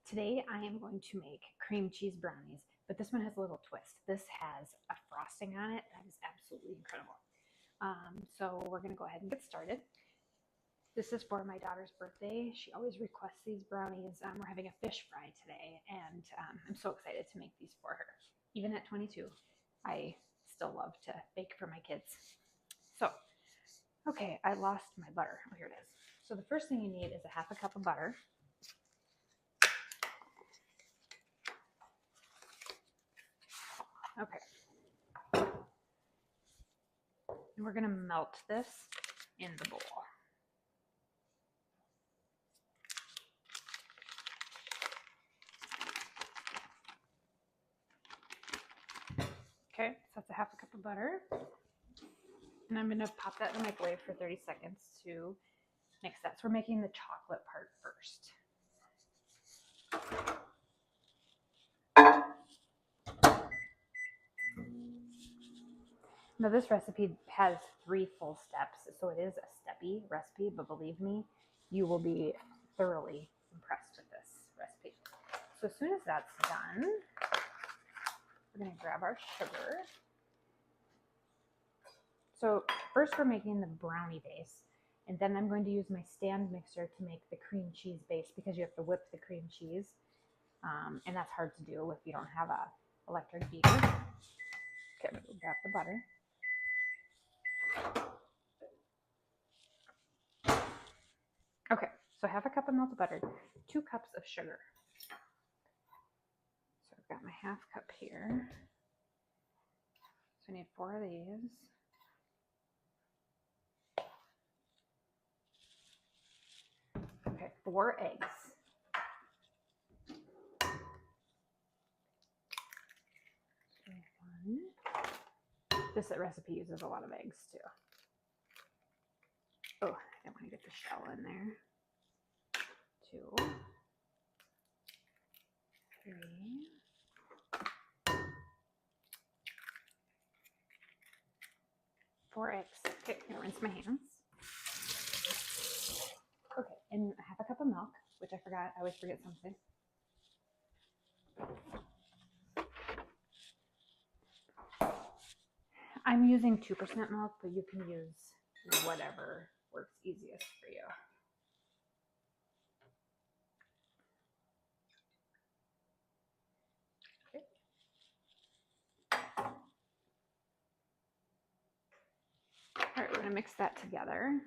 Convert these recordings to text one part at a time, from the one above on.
Today I am going to make cream cheese brownies, but this one has a little twist. This has a frosting on it that is absolutely incredible. So we're going to go ahead and get started. This is for my daughter's birthday. She always requests these brownies. We're having a fish fry today, and I'm so excited to make these for her. Even at 22, I still love to bake for my kids. So, okay, I lost my butter. Oh, here it is. So the first thing you need is a half a cup of butter. Okay. And we're going to melt this in the bowl. Okay, so that's a half a cup of butter. And I'm going to pop that in the microwave for 30 seconds to mix that. So we're making the chocolate part first. Now this recipe has 3 full steps, so it is a steppy recipe, but believe me, you will be thoroughly impressed with this recipe. So as soon as that's done, we're going to grab our sugar. So first we're making the brownie base, and then I'm going to use my stand mixer to make the cream cheese base because you have to whip the cream cheese, and that's hard to do if you don't have a electric beater. Okay, we'll grab the butter. Okay, so half a cup of melted butter, 2 cups of sugar. So I've got my half cup here. So I need 4 of these. Okay, 4 eggs. So 1. This recipe uses a lot of eggs too. Oh, I don't want to get the shell in there. 2. 3. 4 eggs. Okay, I'm gonna rinse my hands. Okay, and half a cup of milk, which I forgot. I always forget something. I'm using 2% milk, but you can use whatever works easiest for you. All right, we're going to mix that together.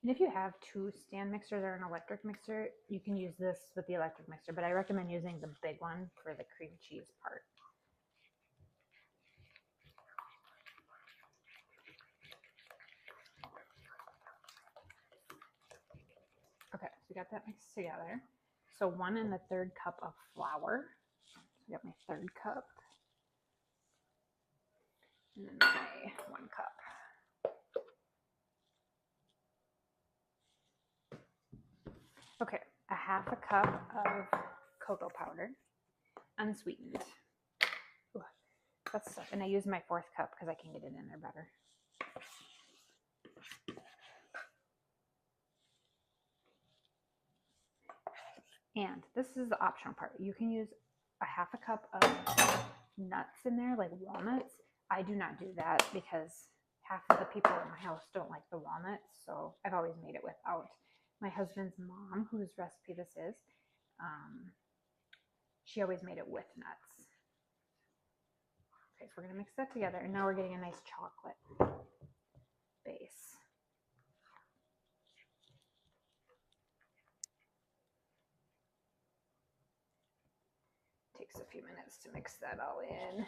And if you have 2 stand mixers or an electric mixer, you can use this with the electric mixer, but I recommend using the big one for the cream cheese part. Okay, so we got that mixed together. So 1 1/3 cup of flour. So I got my 1/3 cup. And then my 1 cup. Okay, a half a cup of cocoa powder, unsweetened. Ooh, that's stuff. And I use my 4th cup because I can get it in there better. And this is the optional part. You can use a half a cup of nuts in there, like walnuts. I do not do that because half of the people in my house don't like the walnuts, so I've always made it without. My husband's mom, whose recipe this is, she always made it with nuts. Okay, so we're gonna mix that together, and now we're getting a nice chocolate base. Takes a few minutes to mix that all in.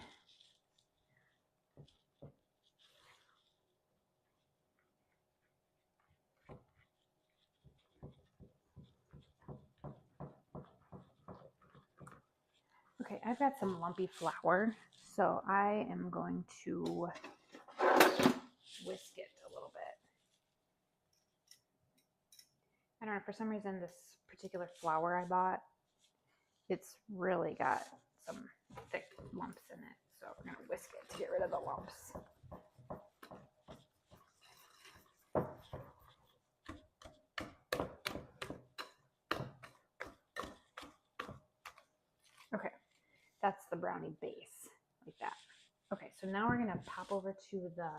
Okay, I've got some lumpy flour, so I am going to whisk it a little bit. I don't know, for some reason this particular flour I bought, it's really got some thick lumps in it, so we're going to whisk it to get rid of the lumps. That's the brownie base, like that. Okay, so now we're gonna pop over to the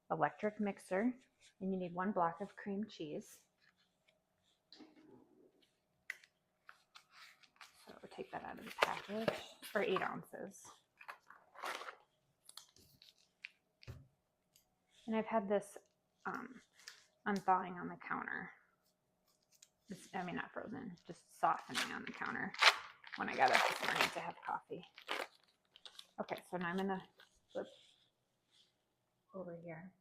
electric mixer, and you need 1 block of cream cheese. So take that out of the package for 8 ounces. And I've had this unthawing on the counter. I mean, not frozen, just softening on the counter when I got up this morning to have coffee. Okay, so now I'm gonna flip over here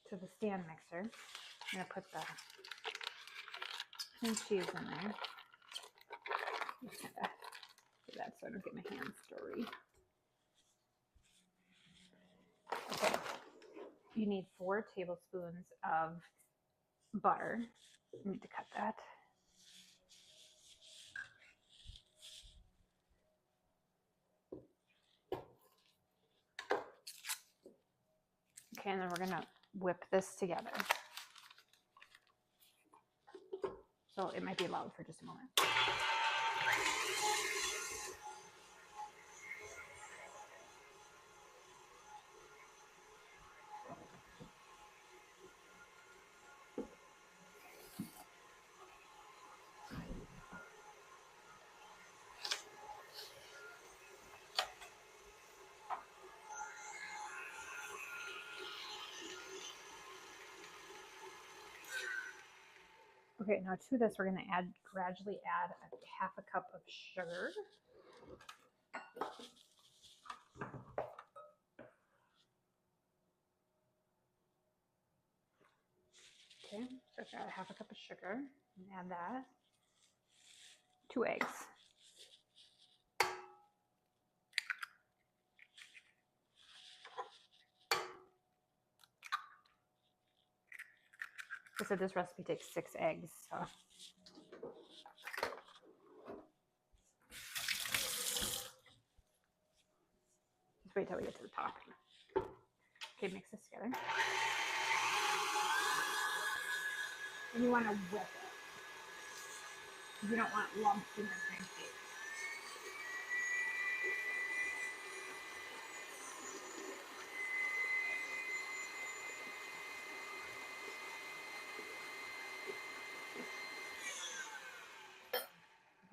to the stand mixer. I'm gonna put the cream cheese in there. Just kind of do that so I don't get my hands dirty. Okay, you need 4 tablespoons of butter. You need to cut that. Okay, and then we're gonna whip this together. So it might be loud for just a moment. Okay, now to this, we're going to gradually add a 1/2 cup of sugar. Okay, so I've got a 1/2 cup of sugar, and add that. 2 eggs. I said this recipe takes 6 eggs, so. Just wait till we get to the top. Okay, mix this together. And you want to whip it. You don't want lumps in your cream cheese.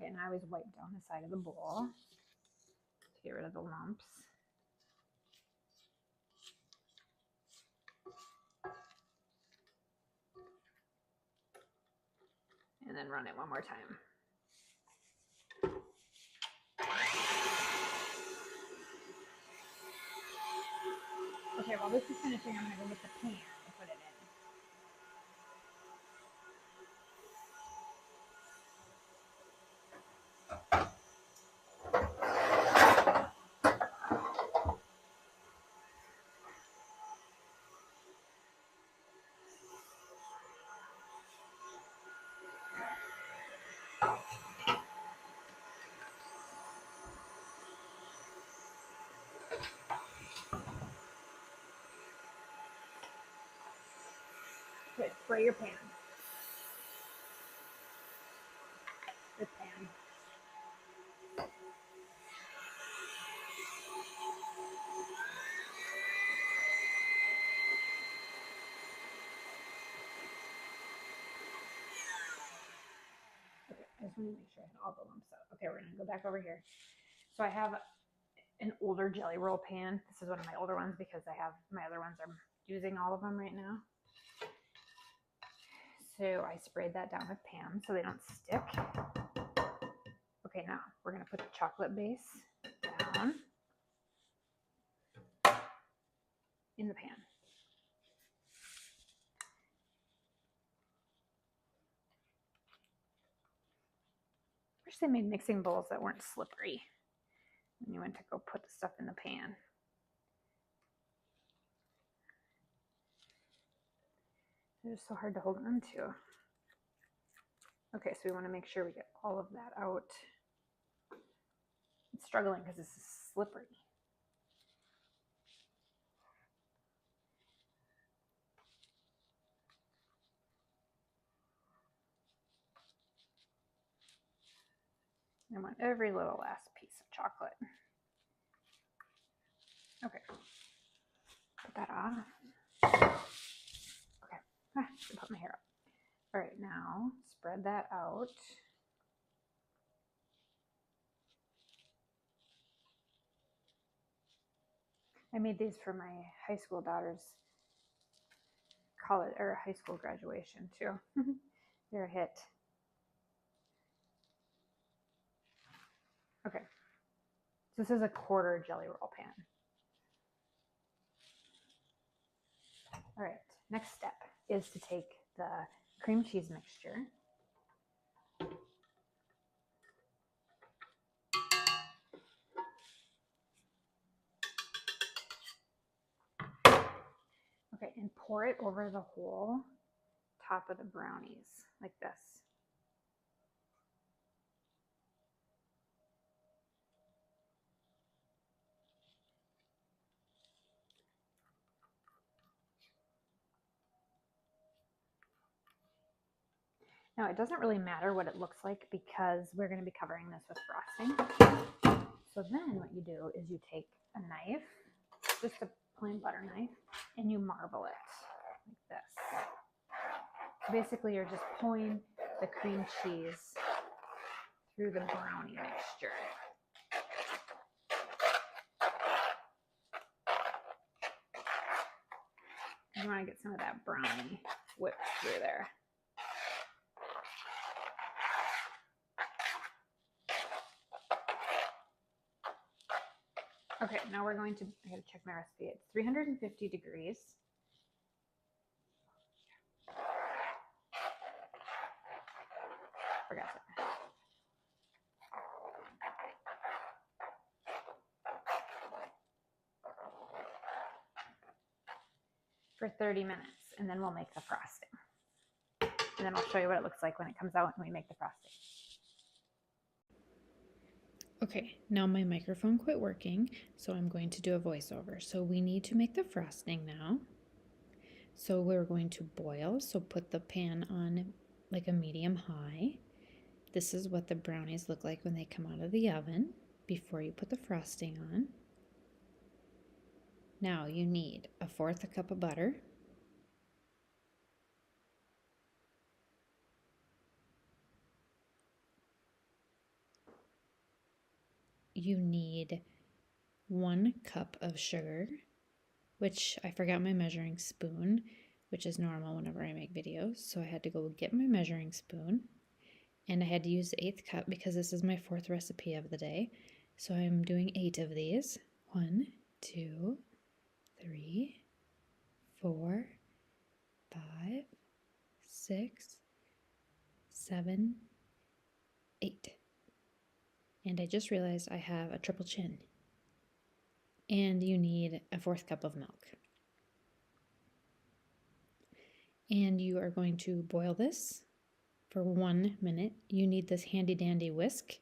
Okay, and I always wipe down the side of the bowl to get rid of the lumps. And then run it one more time. Okay, while this is finishing, I'm going to go get the pan and put it in. Okay, spray your pan. This pan. Okay, I just want to make sure I had all the lumps out. Okay, we're going to go back over here. So I have an older jelly roll pan. This is one of my older ones because I have my other ones. I'm using all of them right now. So I sprayed that down with Pam so they don't stick. Okay, now we're going to put the chocolate base down in the pan. I wish they made mixing bowls that weren't slippery when you went to go put the stuff in the pan. They're just so hard to hold on to. Okay, so we want to make sure we get all of that out. It's struggling because this is slippery. I want every little last piece of chocolate. Okay, put that off. Okay, I put my hair up. All right, now spread that out. I made these for my high school daughter's college or high school graduation too. They're a hit. Okay, so this is a quarter jelly roll pan. All right, next step is to take the cream cheese mixture. Okay, and pour it over the whole top of the brownies like this. Now, it doesn't really matter what it looks like because we're going to be covering this with frosting. So then what you do is you take a knife, just a plain butter knife, and you marble it like this. So basically, you're just pulling the cream cheese through the brownie mixture. You want to get some of that brownie whipped through there. Okay, now we're going to, I gotta check my recipe. It's 350 degrees. Forgot it. For 30 minutes, and then we'll make the frosting. And then I'll show you what it looks like when it comes out and we make the frosting. Okay, now my microphone quit working, so I'm going to do a voiceover. So we need to make the frosting now. So we're going to boil, so put the pan on like a medium high. This is what the brownies look like when they come out of the oven before you put the frosting on. Now you need 1/4 cup of butter, you need 1 cup of sugar, which I forgot my measuring spoon, which is normal whenever I make videos. So I had to go get my measuring spoon, and I had to use the 1/8 cup because this is my 4th recipe of the day. So I'm doing 8 of these. 1, 2, 3, 4, 5, 6, 7, 8. And I just realized I have a triple chin. And you need 1/4 cup of milk. And you are going to boil this for 1 minute. You need this handy dandy whisk.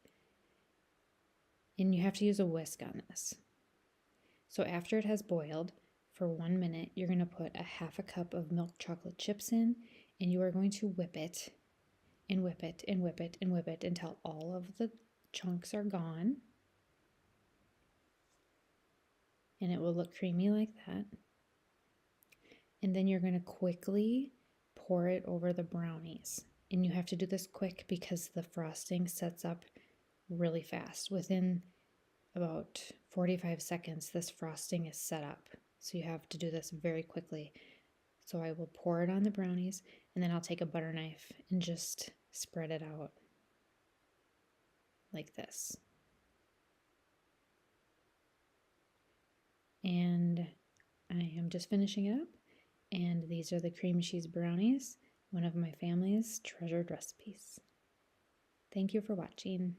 And you have to use a whisk on this. So after it has boiled for 1 minute, you're going to put 1/2 cup of milk chocolate chips in, and you are going to whip it and whip it and whip it and whip it until all of the chunks are gone. And it will look creamy like that. And then you're going to quickly pour it over the brownies. And you have to do this quick because the frosting sets up really fast. Within about 45 seconds, this frosting is set up. So you have to do this very quickly. So I will pour it on the brownies, and then I'll take a butter knife and just spread it out like this. And I am just finishing it up. And these are the cream cheese brownies, one of my family's treasured recipes. Thank you for watching.